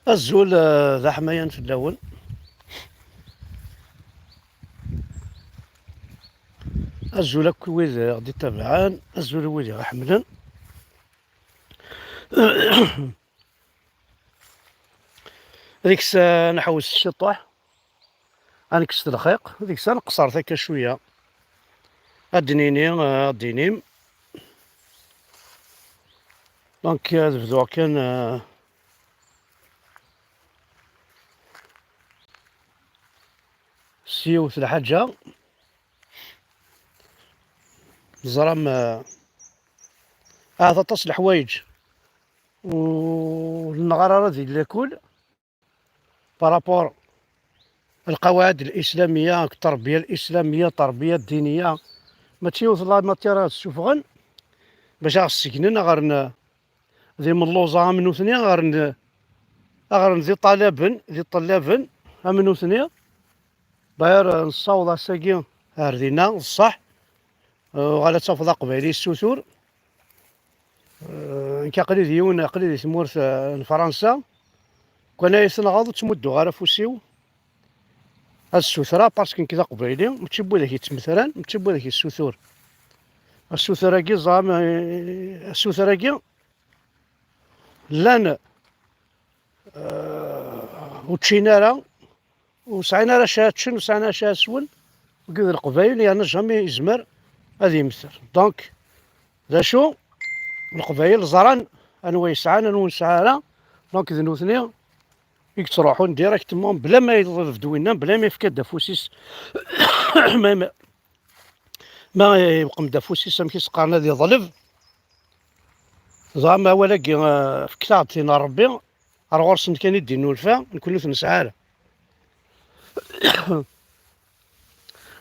الزول ذا حماية في الأول. الزول هاك ويد غادي تابعان، الزول ويد غاحملن. هذيك الساعة نحوس الشطاح، غنكست الخيق، هذيك الساعة نقصرت هكا شوية، الدنيني الدينيم. دونك تبدو كان سيوت الحاجة زرام هذا تصل الحوايج والنغرارة ديال لاكل بارابور القواعد الإسلامية، التربية الإسلامية، التربية الدينية. ما تيوصل لا ماتيرات سفغن باش غسكنن غير ذي من اللوزة منو ثنيا غير ذي طلبا ذي طلابا منو ثنيا باير نصاوض ساكي هاردينا الصح. وغالا تفضى قبيلي السوسور. كقليل ديون قليل ثمورت فرنسا كنا يسنغاض تمدو غالا فوسيو السوثرة باسكو كذا قبيلي متشبو ذاك يتمثلان متشبو ذاك السوثور. السوثراكي زعما السوثراكي لان وتشينا راه وسعينا راه شاتشن وسعينا شاسون وكذا القبايل يعني جامي يزمر هذا يمثل. دونك ذا شو القبايل زران انو يسعان انو نسعانا. دونك ذنوثني يك تروحون ديريكتومون بلا ما يرفدوا لنا بلا ما يفكد دافوسيس. ما يبقى مدافوسيس ما كيسقارنا ذي ظلف زعما ولكن في كتاب تينا ربي راه غرس كان يدي نولفا نكون نسعاله.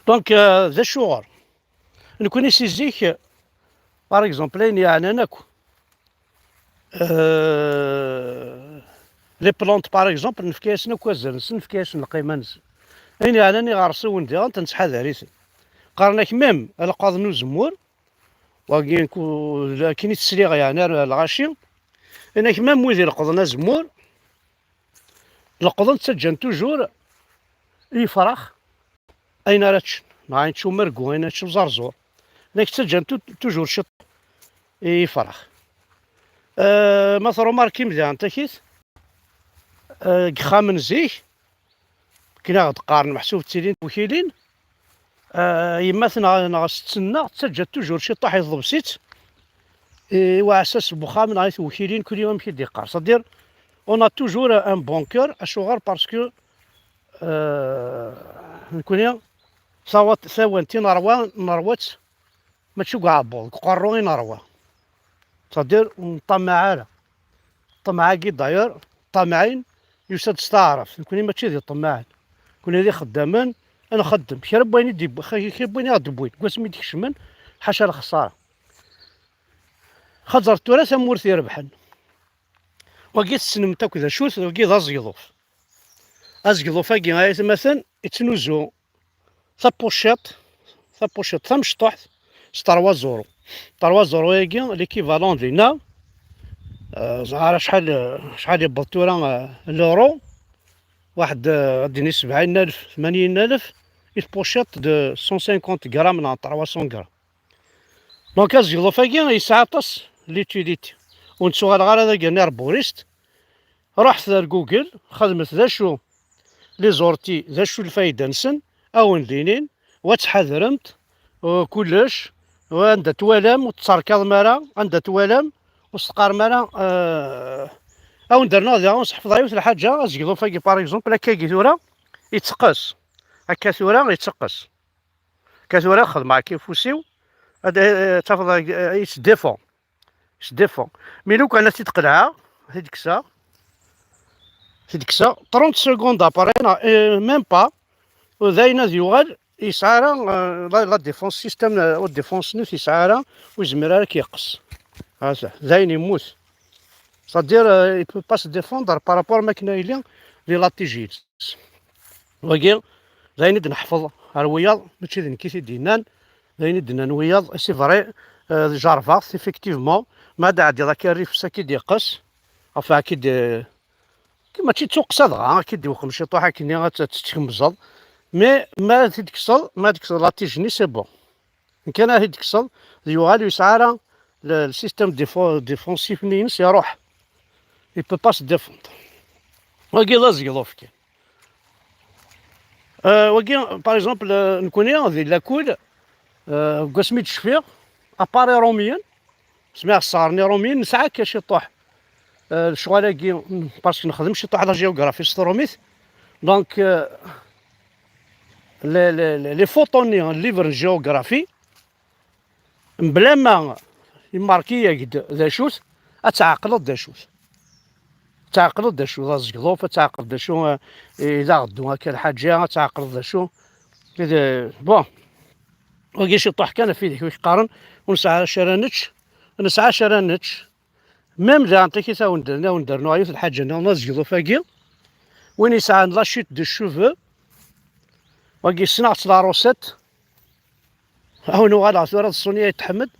دونك ذا الشغل نكون يسيزيك باغ اكزومبل يعني ناكو لي بلونت باغ اكزومبل نفكاسنا كوازر نسن نفكاس القيمه نسن يعني انا غارسو ندير تنسحى ذاريس قارناك ميم القاض نو زمور واكين كاين تسليغ يعني الغاشي انك ميم ويدي القضنا زمور القضن تسجن توجور يفرخ اين راتش ما تشو مرقو اين تشو زرزور انك تسجن توجور شط يفرخ. مثلا ماركي مزيان تاكيت خامن زيك كنا تقارن محسوب تيلين وكيلين يمثل ناقص تسنى تسجل توجور شي طاح يضرب سيت وعساس بوخا من غايث وكيلين كل يوم كيدي قار صدير اون توجور ان بون كور اشوغار باسكو نكون ثوانتي نروات ماشي كاع بول قروي نروى صدير نطمع طمعا كي داير طمعين يسد تستعرف نكون ماشي ذي طماعين كون هذي خدامان انا خدم كي رباني ديب كي بغيني غدبوين قاسمي ديك الشمن حاشا الخساره خاطر التراث مورثي ربحن وكي تسنمت كذا شوت وكي ذا زيضوف ازقضوف كي غاية مثلا يتنوزو ثابوشيط ثمشطح 3 زورو 3 زورو هاكي ليكيفالون ديالنا زعما شحال يبطو راه لورو واحد غاديني 70,000 80,000 بوشيط دو 150 غرام نا 300 غرام. دونك ازيغلو فاكي يسعى طاس ليتيليتي ونسوغ غير هذا كان بوريست رحت لجوجل خدمت ذا شو لي زورتي ذا شو الفايدة نسن او ندينين وتحذرمت وكلش وعندها توالم وتسركض مرا عندها توالم وستقار مرا او ندرنا ذا نصح ضعيف الحاجه ازيغلو فاكي باغ اكزومبل هكا كي ثورا يتقص هكا ثورا يتقص كثورا خدمة كيف وسيو هذا تفضل يتديفون مي لو كان تتقلعها هذيك الساعة 30 سكوند ابارينا ميم با وداينا يوغال يسعى لا ديفونس سيستم و ديفونس نوت يسعى ويزمر كيقص هذا زين يموت صدير يبو با سو ديفوندر بارابور ما كنا لي لاتيجيت وكي زين نحفظ الوياض ماشي ذي كيتي دينان زين دنا نوياض سي فري جارفاس ايفيكتيفمون ما عاد ذاك الريف ساكي ديقص افا كي كيما تيتوقسا دغا كيدوخم شي طوحه كني غتتكمزل، مي ما تيتكسل ما تكسل لا تيجني سي بون. إن كان غادي تكسل يوغال يسعى السيستم ديفونسيف نينس يروح يبو با سو ديفوندر. واكي لا زيغلوف كاين واكي باغ اكزومبل نكوني غادي لاكول كوا سميت الشفيق اباري روميان سميها الصارني روميان نسعى كاش يطوح الشغالاكي باسكو نخدم شي طوح على جيوغرافي ستروميث دونك لي فوطوني ليفر جيوغرافي بلا ما يماركي ذا شوت اتعقلد ذا شوت تعقلد ذا شو زقلوف تعقلد ذا شو اذا غدو هكا الحاجه تعقلد ذا شو كذا بون. وكي شي طوح كان في ذيك يقارن ونسعى شرانتش نسعى شرانتش ميم ذا انت كي تاوندرنا وندرنا عيوت الحاجه انا زقلوف فاكي وين يسعى لاشيت دو شوفو وكي صنعت لا روسيت هاونو غادا ثورة الصونية يتحمد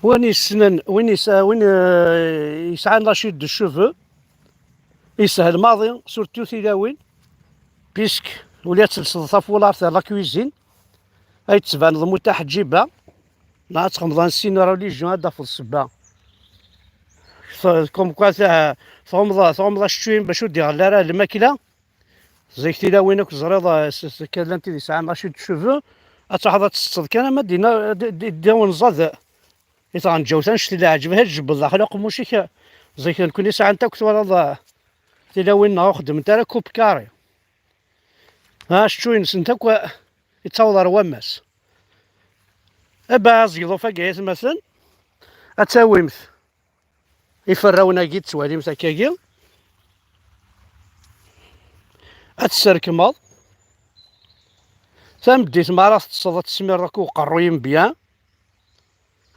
وين يسنن وين يسعى لاشيت دو شوفو يسهل ماضي سورتو تيلاوين بيسك ولات تلصق فولار تاع لا كويزين اي تبان ضمو تاع تجيبها لا تخمضان سين راه ليجيون هذا في الصبا كوم كوا تاع ثومضا شتوين باش دير لا راه الماكله زيك تيلاوينك زريضه كان تي يسعى لاشيت دو شوفو اتحضر تصد كان ما دينا داون زاد يتغنجاو تنشتي اللي عجبها تجبد الاخلاق موشيك زي كنكون يسعى انت كنت ولا تلاوين ناخدم انت راه كوب كاري ها شتوين سنتك يتصور وماس ابا زيضو فاكيت مثلا اتاويمت يفراونا كي تسواليم تاكاكي اتسركمض تمديت مرات تصد تسمير راكو قرويم بيان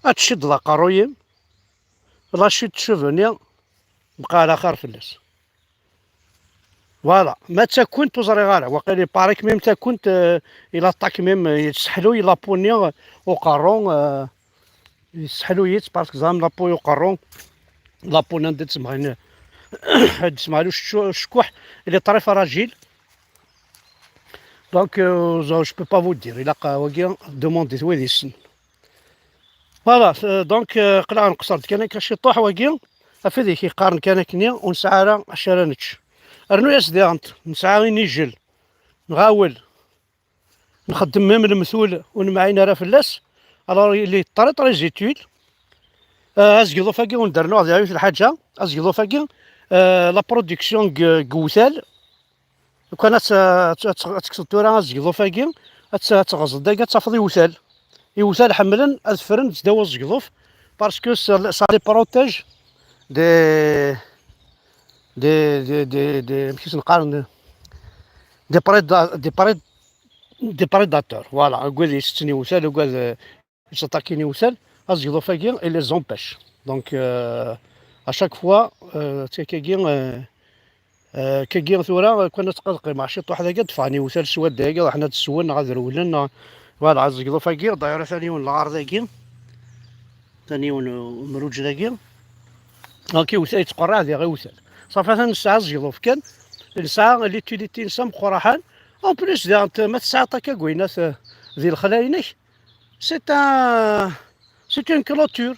اتشد ذا قرويم راشد تشوفني بقى على خير فلس فوالا ما تكون تزري غالا وقيل باريك ميم تكون الى طاك ميم يتسحلو يلا بوني وقارون يسحلو يت باسكو زعما لابو يقارون لابو ندير تسمعين تسمعلو الشكوح اللي طريف راجل دونك جو بو با فو دير الى واكي دوموندي ويدي السن فوالا دونك قلع نقصرت كان كاش يطوح واكي افيدي كيقارن كان كنيا ونسعى راه عشرانتش رنو يا سيدي انت نسعى غير نيجل نغاول نخدم ميم المثول ونمعين راه فلاس الوغ اللي طريط راه زيتويل ازقلو فاكي وندرنو هذه الحاجه ازقلو فاكي لا برودكسيون كوثال كانت تكسطو راه ازقلو فاكي تغزل داكا تافضي وثال يوثال حملا اذفرن تداوى الزقلوف باسكو سا لي بروتيج دي كيفاش نقارن دي بريداتور فوالا قول يستني وسال وقال يتاكيني وسال ازيدو فاكي اي لي زومبيش دونك اشاك فوا تاكاكي كاكي ثورا كنا تقلقي مع شي طوح داكا دفعني وسال سواد داكا وحنا تسولنا غادي رولنا فوالا ازيدو فاكي دايره ثاني العار داكي ثاني مروج داكي اوكي وسال يتقرع هذه غير وسال صافي ثاني الساعه زيدو كان الساعه اللي تولي نسام قراحان اون بليس انت ما تسعى طاكا كوينات ذي الخلاينك سي اون كلوتور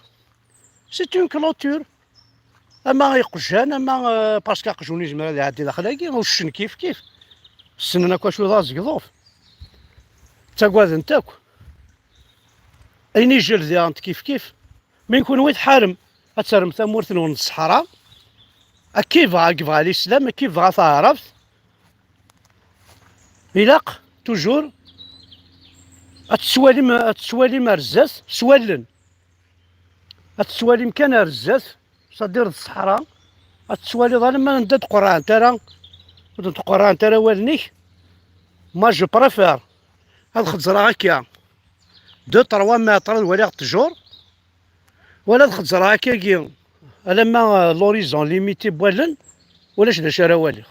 سي اون كلوتور اما يقجان اما باسكو قجوني زعما يعدي داخلاكي والشن كيف السننا كوا شويه ضاز قضوف تاكواذ نتاك اين يجي ذي انت كيف من يكون ويت حارم اترم ثمورث ون الصحراء كيف غا الاسلام كيف غا تعرف إلاق توجور اتسوالي رزاز سوالن اتسوالي كان رزاز صدير الصحراء اتسوالي ظالم ما ندد قران ترى القران ترى والنيك ما جو بريفير هاد خزرا هكا 2-3 متر ولا تجور ولا الخزرا هكا كي لما لوريزون ليميتي بوالن ولاش دا شرا والي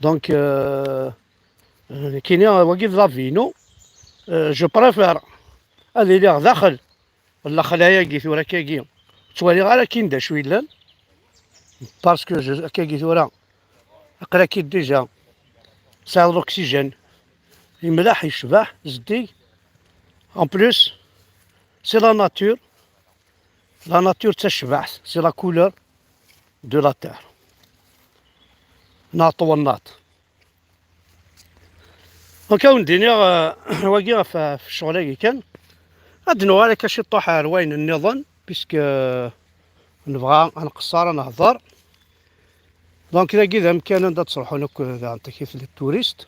دونك كاين واقف لافينو جو بريفير هذه اللي داخل ولا خلايا كي ثورا كاكي توالي غير كاين دا شويلان باسكو كي ثورا قرا كي ديجا ساعد الاكسجين يملاح يشبح زدي ان بلوس سي لا ناتور تشبح سي لا كولور دو لا تير ناط والناط. دونك اوديني واقي في الشغل كان غاد نوالي كاش يطوح روين النظام بيسك نبغى نقصر نهضر. دونك اذا كذا امكان دا تصلحوا لك انت كيف التوريست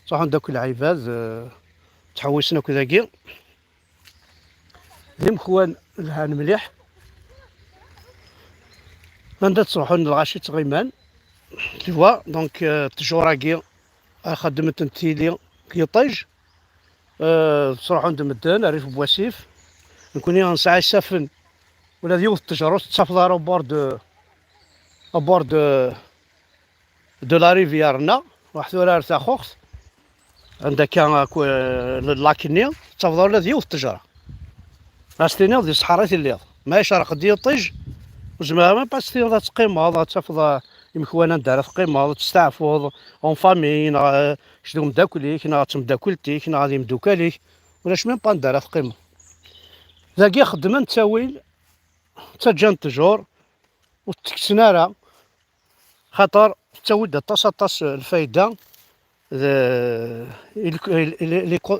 صح داك العباد تحوسنا كذا كي المخوان الهان مليح عندها تصلحوا الغاشي تغيمان تيوا. دونك تجوراكي خدمت نتيلي كي طيج تصلحوا عند مدان ريف بواسيف نكون نسعى سافن ولا ديوث التجارات تصافض ابورد دو لا ريفيارنا واحد ورا تاع خوخ عندك كان لاكني تصافض ولا ديوث التجاره راستيني دي صحارات الليل ما شرق ديال طيج وزعما ما باستي تقيم تصافض يمكوانا دار قيمه تستعفض اون فامي شدو مداكليك تمداكلتيك غادي مدوكاليك ولاش ميم با ندار قيمه ذاكي خدمه تاويل تجان تجور وتكسنارا خاطر تاود طاس الفايده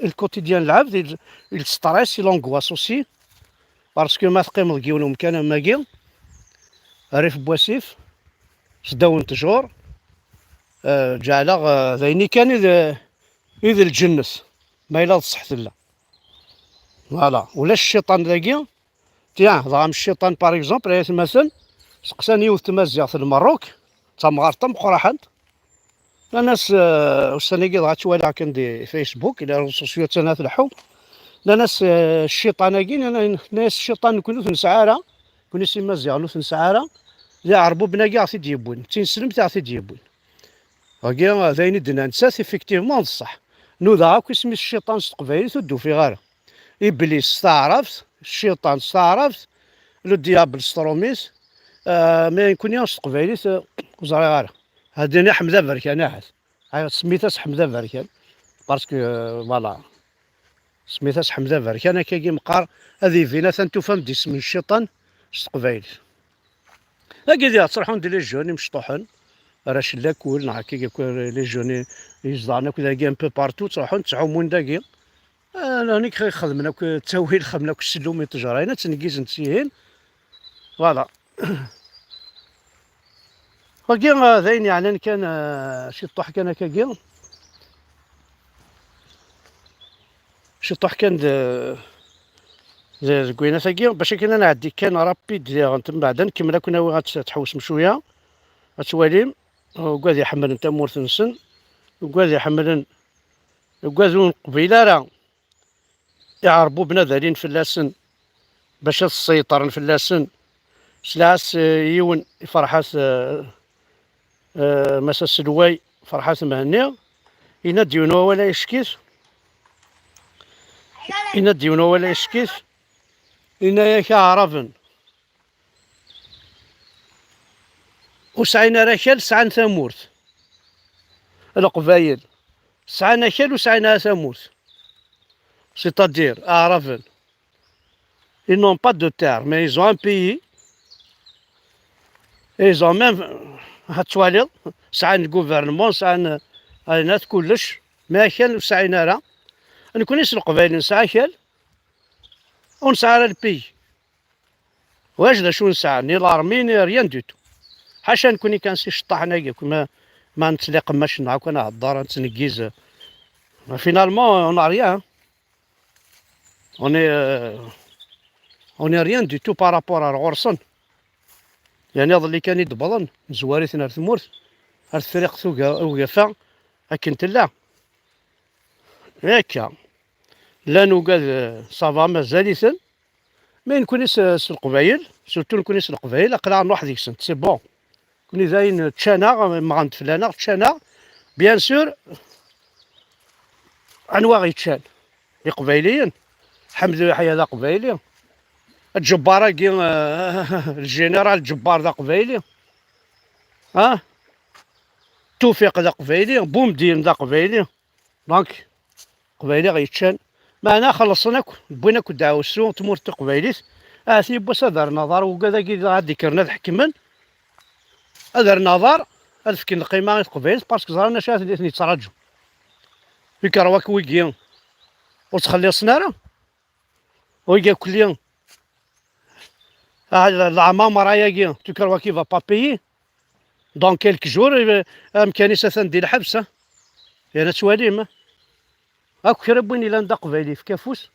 الكوتيديان العبد الستريس لونغواس اوسي باسكو ما تقيم كيونو مكان ماكي ريف بواسيف شداون تجور جعل ذيني كان إذا الجنس ما إلا صحت لا فوالا. ولا الشيطان ذاكي تيان ضام الشيطان باغ اكزومبل مثلا سقساني يوث تمازيغ في المروك تمغارطه مقرحان الناس وسنيكي غاتوالي كان دي فيسبوك الى السوسيو تانا تلحو الناس الشيطان كاين ناس الشيطان نكونو في نسعاره كوني سي مازيغ نو في نسعاره يعربوا بناكي عرفتي ديبون تنسلم عرفتي ديبون هاكي ذاين دنا نسات ايفيكتيفمون بصح نوضا هاك اسمي الشيطان تقبايل تدو في غاره ابليس استعرفت الشيطان استعرفت لو ديابل ستروميس ما يكون ياس تقبايل وزاري غاره هاديني حمزه بركان هاي سميتها حمزه بركان باسكو فوالا سميتها حمزه بركان كي مقار هذه فينا تنتفهم دي اسم الشيطان تقبايل هاكي ديال تصرحون دي لي جوني مشطوحين راه شلاكول هكا لي جوني يزدعنا كذا كي ان بو بارتو تروحون تعومون داكي انا هانيك خدمنا التوهيل خدمنا السلوم التجارينا تنكيز نتسيهين فوالا. هاكي ذاين يعني كان شي طوح كان هكاكي شي طوح كان زكوينه ثاكي باش كنا نعدي كان رابيد تما بعدا نكمل كنا غاتحوس بشويه غتواليم وكاد يحمل نتا مورث نسن وكاد يحملن وكادون قبيله راه يعربوا بنادرين فلاسن باش تسيطر فلاسن سلاس يون فرحات مسا سلواي فرحات مهنيه يناديونو ولا يشكيس يناديونو ولا يشكيس إنايا كعرفن وسعينا ركال سعان ثمورت القبايل سعينا ركال وسعينا ثمورت سيتادير أعرفن ils n'ont pas de terre mais ils ont un pays et ils ont même هتواليض سعان الجوفرنمون سعان الناس كلش ما كان وسعينا راه نكونيش القبايل نسعى كال ونسعى البي واش دا شو نسعى ني لارمي ني ريان دوتو حاشا نكوني كان سي شطاح هنايا ما نتلاقى ماش نعاود انا الدار نتنكيز فينالمون اون ريان اوني ريان دوتو بارابور ا غورسن يعني هذا اللي كان يدبلن زواريتنا ثمورت هاد الفريق وقفا اكن تلا هكا لا نوقاد صافا مازاليثن ما نكونيش القبايل سورتو نكونيش القبايل اقلع نروح ديك السنت سي بون كوني زاين تشانا ما غنت فلانا تشانا بيان سور انواع يتشان قبايليين حمد يحيى هذا قبايلي الجباره كي الجنرال الجبار ذا قبايلي اه توفيق ذا قبايلي، بومدين ذا قبايلي، دونك قبايلي غيتشان معنا خلصنا بغينا دعوة السوق تمورت قبايليت سي بوس دار نظر وكذا كي غادي كرنا تحكمن دار نظر هاد فكين القيمة غير قبايليت باسكو زرانا شات اللي يتراجعوا في كرواك ويكيا وتخلي صنارة ويكيا كل يوم العمامة راهي كرواكي فا با بايي دون كيلك جور امكاني ندير الحبس انا تواليم هاك ربوني لا ندق قبايلي في كافوس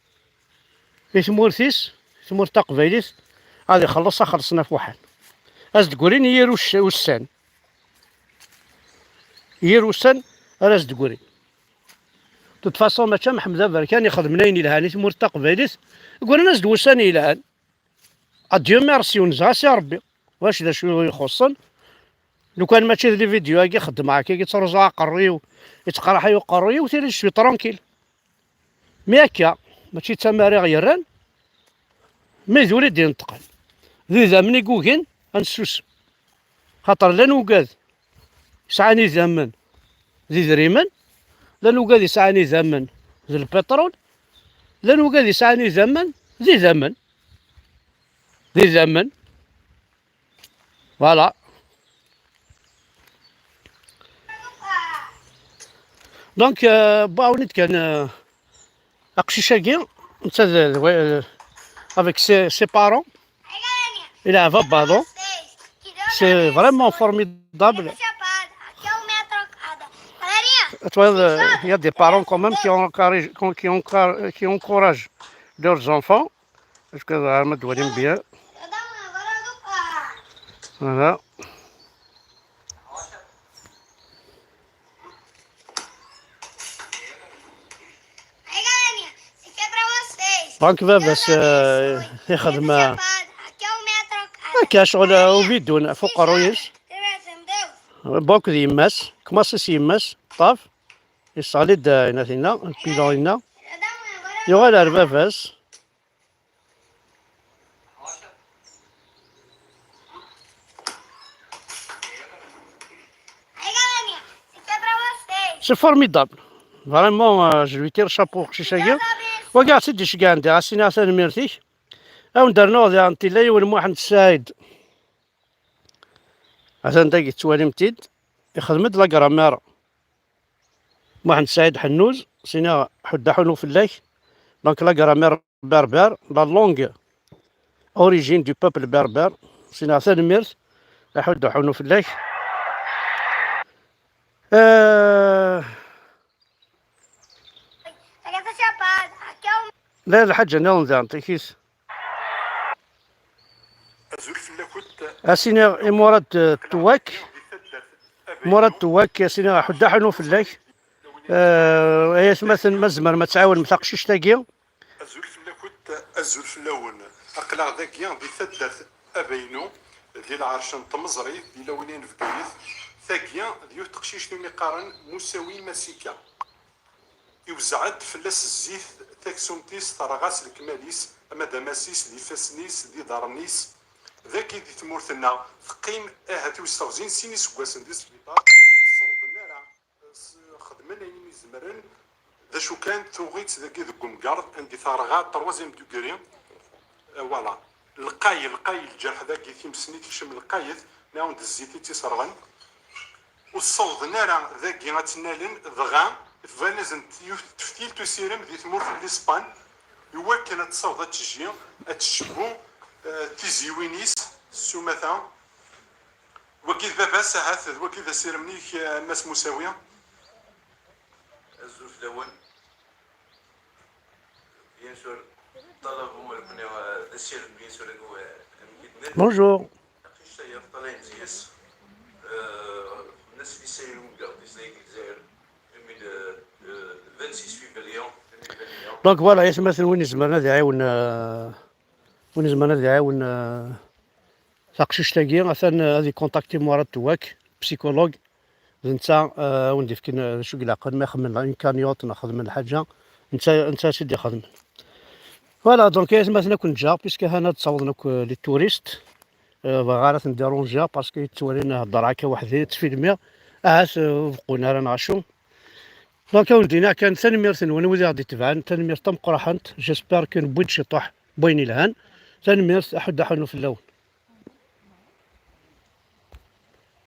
في ثمورتيس ثمورت قبايليت غادي خلصنا في واحد از تقولين يروش وسان يروسان راس تقولين تتفاصل ما محمد بركان يخدم ناين الهاني ثمورت قبايليت يقول الناس دوسان الهان اديو ميرسي ونزاسي ربي واش دا شو يخصن لو كان ماشي لي فيديو هاكي خدم معاك كي ترجع قريو يتقرا حيو قريو وتيري شوي ترونكيل مي هكا ماشي تماري غيران مي ذولي دي نتقل ذي زمني كوكين غنسوس خاطر لا نوكاد يسعاني زمن ذي دريمن لا نوكاد يسعاني زمن ذي البترول لا نوكاد يسعاني زمن ذي زمن ذي زمن فوالا دونك باونيت كان اقشيشاكي نتا avec ses parents il a un ballon c'est vraiment formidable il y a des parents quand même qui encouragent leurs enfants parce que Ahmed Walim bien voilà دونك باباس يخدم هكا شغل وفيدون فوق الرويش بوك دي يماس كماصيص يماس طاف يصاليد ناثينا البيلوينا يغال باباس سي فورميدابل فريمون جو لوي تير شابو شيشاكي وكاع سيدي شكا عندي عسيني عسان ميرتيك او ندرنو دي انتي لاي والمحمد السعيد عشان داك توالي متيد يخدمت لا كرامير محمد السعيد حنوز سينا حدا حنو فلاك دونك لا كرامير بربر لا لونغ اوريجين دو بوبل بربر سينا عسان ميرت حدا حنو فلاك لا الحاجة ناون ذا كيس اسينا مراد تواك مراد تواك اسينا حدا حنو فلاك هي مثلا مزمر ما تعاون مثاقشيش تاكيا ازول فلاون اقلع ذاكيا بثدث ابينو ديال عرشن طمزري ديال وينين في كيف ثاكيا ديال تقشيش اللي قارن مساوي مسيكا يوزعد فلاس الزيت تاكسومتيس طرغاس الكماليس اما دماسيس دي فاسنيس دي دارنيس ذاكي دي تمورتنا ثقيم هاتي وستغزين سيني سكواسن دي سبيطار صوبنا راه خدمنا يمي زمرن ذا شو كان توغيت ذاكي ذو كومكارد عندي ثارغا تروازيم دوكري فوالا القاي الجرح ذاكي ثيم سنيت يشم القايد ناوند الزيتي تيسرغن والصوضنا راه ذاكي غاتنالن ضغام فانزن تفتيل تسيرم ذي تمور في الاسبان يوكل تصوض تشجيع تشبو تيزيوينيس سومثا وكيد بابا ساعات وكيد سيرمني ماس مساويه الزوج الاول بيان سور طلب هو السير بيان سور هو بونجور طالعين زياس الناس اللي سايرون كاع ديال الجزائر دونك فوالا يتمثل وين زمرنا ذي عاون وين زمرنا ذي عاون ثاقشيش تاكي مثلا هذه كونتاكتي مراد تواك بسيكولوج نتا وين ديفكين شو قلاقل ما يخدم الامكانيات نخدم الحاجه انت سيدي خدم فوالا دونك يتمثل كون جا بيسك هنا تصاوبنا لي توريست باغا راه نديرونجيها باسكو تولي نهضر هكا وحدي تفيلمي بقونا راه نعشو. دونك اولدينا كان تنميرت نون ولي غادي تبعن تنميرت مقرحنت جيسبر كون بويت شي طوح بوين الهان تنميرت احد حنو في اللون.